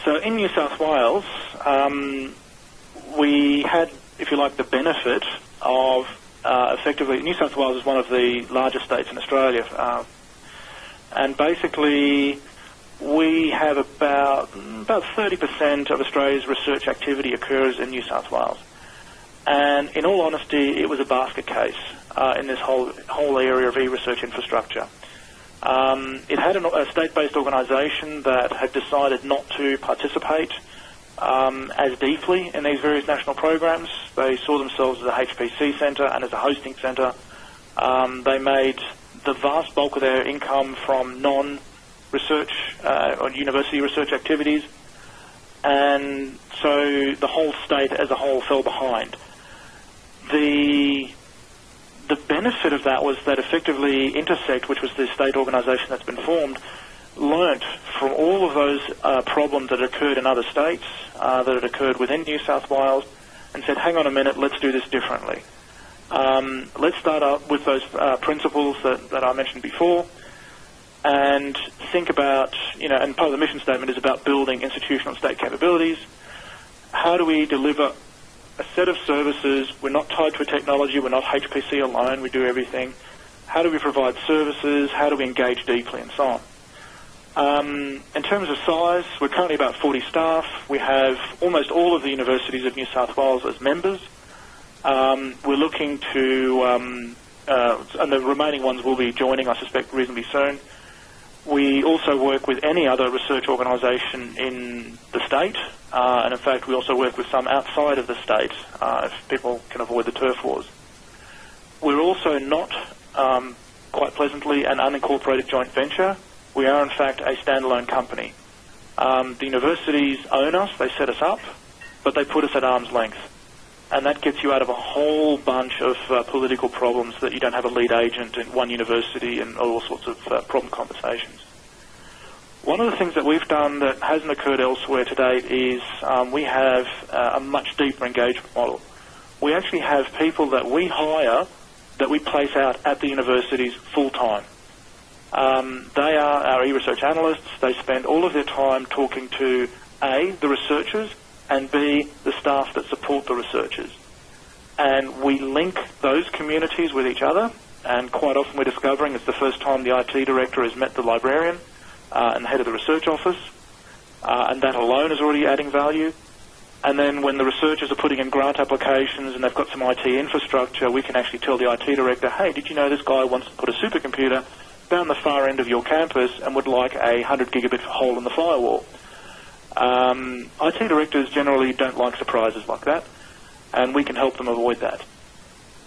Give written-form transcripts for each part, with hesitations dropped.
So in New South Wales, we had, if you like, the benefit of effectively, New South Wales is one of the largest states in Australia, and basically we have about 30% of Australia's research activity occurs in New South Wales. And in all honesty, it was a basket case in this whole area of eResearch infrastructure. It had a state-based organisation that had decided not to participate as deeply in these various national programs. They saw themselves as a HPC centre and as a hosting centre. They made the vast bulk of their income from non-research or university research activities, and so the whole state as a whole fell behind. The benefit of that was that effectively Intersect, which was the state organisation that's been formed, learnt from all of those problems that occurred in other states, that had occurred within New South Wales, and said, hang on a minute, let's do this differently. Let's start up with those principles that I mentioned before, and think about, and part of the mission statement is about building institutional state capabilities. How do we deliver a set of services? We're not tied to a technology, we're not HPC alone, we do everything. How do we provide services? How do we engage deeply, and so on? In terms of size, we're currently about 40 staff. We have almost all of the universities of New South Wales as members. We're looking to, and the remaining ones will be joining, I suspect, reasonably soon. We also work with any other research organisation in the state, and in fact we also work with some outside of the state, if people can avoid the turf wars. We're also not, quite pleasantly, an unincorporated joint venture. We are in fact a standalone company. The universities own us, they set us up, but they put us at arm's length. And that gets you out of a whole bunch of political problems that you don't have a lead agent in one university and all sorts of problem conversations. One of the things that we've done that hasn't occurred elsewhere to date is we have a much deeper engagement model. We actually have people that we hire that we place out at the universities full-time. They are our eResearch analysts. They spend all of their time talking to, A, the researchers, and B, the staff that support the researchers. And we link those communities with each other, and quite often we're discovering it's the first time the IT director has met the librarian and the head of the research office, and that alone is already adding value. And then when the researchers are putting in grant applications and they've got some IT infrastructure, we can actually tell the IT director, hey, did you know this guy wants to put a supercomputer down the far end of your campus and would like a 100 gigabit hole in the firewall? IT directors generally don't like surprises like that, and we can help them avoid that.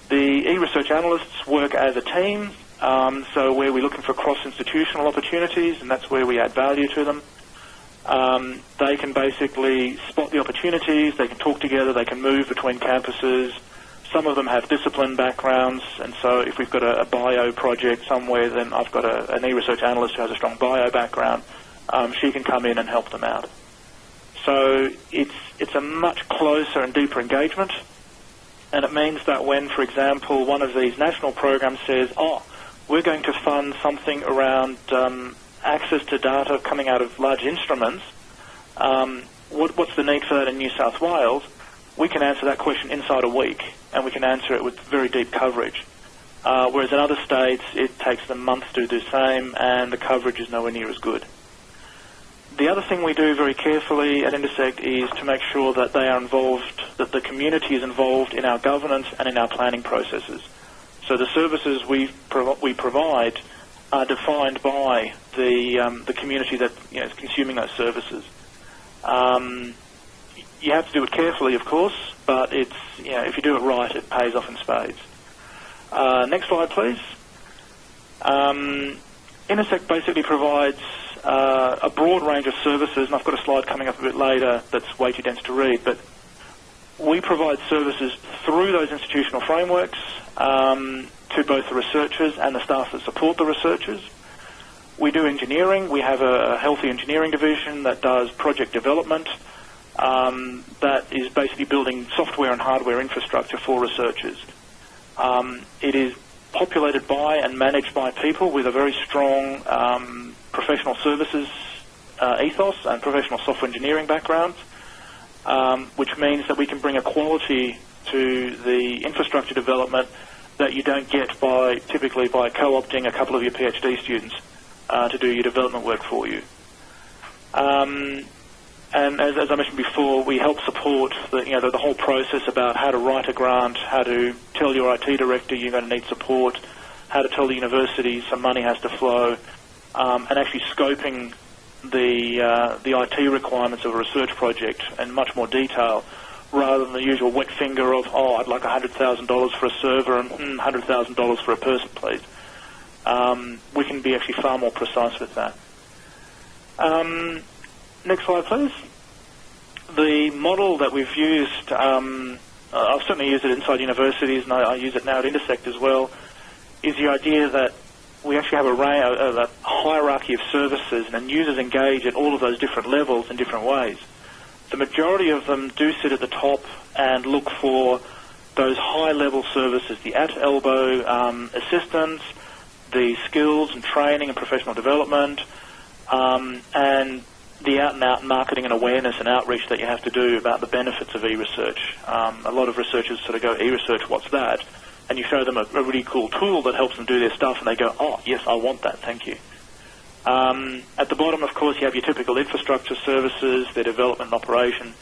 The eResearch analysts work as a team, so where we're looking for cross-institutional opportunities, and that's where we add value to them. They can basically spot the opportunities, they can talk together, they can move between campuses. Some of them have discipline backgrounds, and so if we've got a bio project somewhere, then I've got an eResearch analyst who has a strong bio background. She can come in and help them out. So it's a much closer and deeper engagement, and it means that when, for example, one of these national programs says, oh, we're going to fund something around access to data coming out of large instruments, what's the need for that in New South Wales? We can answer that question inside a week, and we can answer it with very deep coverage. Whereas in other states, it takes them months to do the same, and the coverage is nowhere near as good. The other thing we do very carefully at Intersect is to make sure that they are involved, that the community is involved in our governance and in our planning processes. So the services we provide are defined by the community that is consuming those services. You have to do it carefully, of course, but it's if you do it right, it pays off in spades. Next slide, please. Intersect basically provides a broad range of services, and I've got a slide coming up a bit later that's way too dense to read, but we provide services through those institutional frameworks to both the researchers and the staff that support the researchers. We do engineering. We have a healthy engineering division that does project development, that is basically building software and hardware infrastructure for researchers. It is populated by and managed by people with a very strong professional services ethos and professional software engineering backgrounds, which means that we can bring a quality to the infrastructure development that you don't get typically by co-opting a couple of your PhD students to do your development work for you. And as I mentioned before, we help support the whole process about how to write a grant, how to tell your IT director you're going to need support, how to tell the university some money has to flow, and actually scoping the IT requirements of a research project in much more detail, rather than the usual wet finger of, I'd like $100,000 for a server and $100,000 for a person, please. We can be actually far more precise with that. Next slide, please. The model that we've used, I've certainly used it inside universities, and I use it now at Intersect as well, is the idea that we actually have a hierarchy of services, and users engage at all of those different levels in different ways. The majority of them do sit at the top and look for those high-level services, the at-elbow assistance, the skills and training and professional development, and the out-and-out marketing and awareness and outreach that you have to do about the benefits of eResearch. A lot of researchers sort of go, eResearch, what's that? And you show them a really cool tool that helps them do their stuff, and they go, oh, yes, I want that, thank you. At the bottom, of course, you have your typical infrastructure services, their development and operation.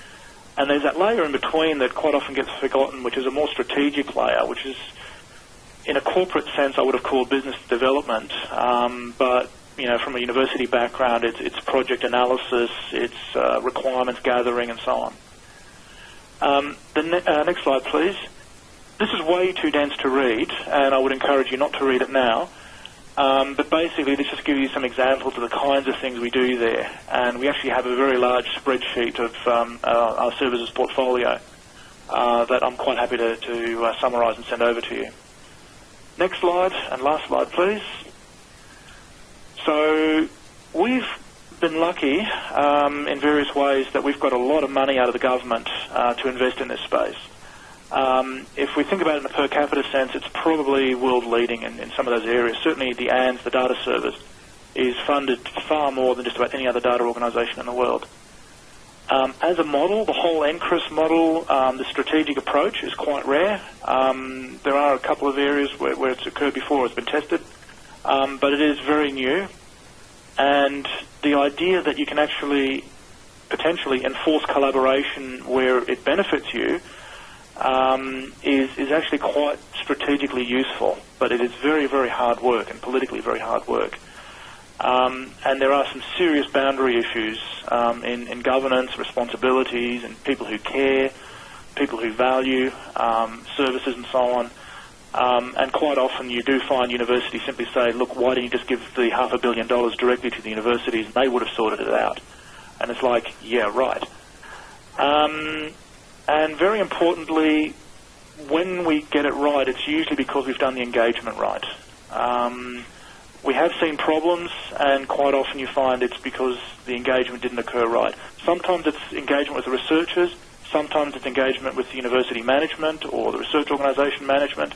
And there's that layer in between that quite often gets forgotten, which is a more strategic layer, which is, in a corporate sense, I would have called business development. But, from a university background, it's project analysis, it's requirements gathering, and so on. Next slide, please. This is way too dense to read, and I would encourage you not to read it now. But basically, this just gives you some examples of the kinds of things we do there. And we actually have a very large spreadsheet of our services portfolio that I'm quite happy to summarize and send over to you. Next slide, and last slide, please. So we've been lucky in various ways that we've got a lot of money out of the government to invest in this space. If we think about it in a per capita sense, it's probably world-leading in some of those areas. Certainly the ANZ, the data service, is funded far more than just about any other data organisation in the world. As a model, the whole NCRIS model, the strategic approach is quite rare. There are a couple of areas where it's occurred before, it's been tested, but it is very new. And the idea that you can actually potentially enforce collaboration where it benefits you is actually quite strategically useful, but it is very, very hard work and politically very hard work. And there are some serious boundary issues in governance, responsibilities, and people who care, people who value services and so on. And quite often you do find universities simply say, look, why don't you just give the $500 million directly to the universities, and they would have sorted it out. And it's like, yeah, right. And very importantly, when we get it right, it's usually because we've done the engagement right. We have seen problems, and quite often you find it's because the engagement didn't occur right. Sometimes it's engagement with the researchers, sometimes it's engagement with the university management or the research organisation management,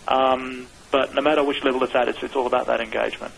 but no matter which level it's at, it's all about that engagement.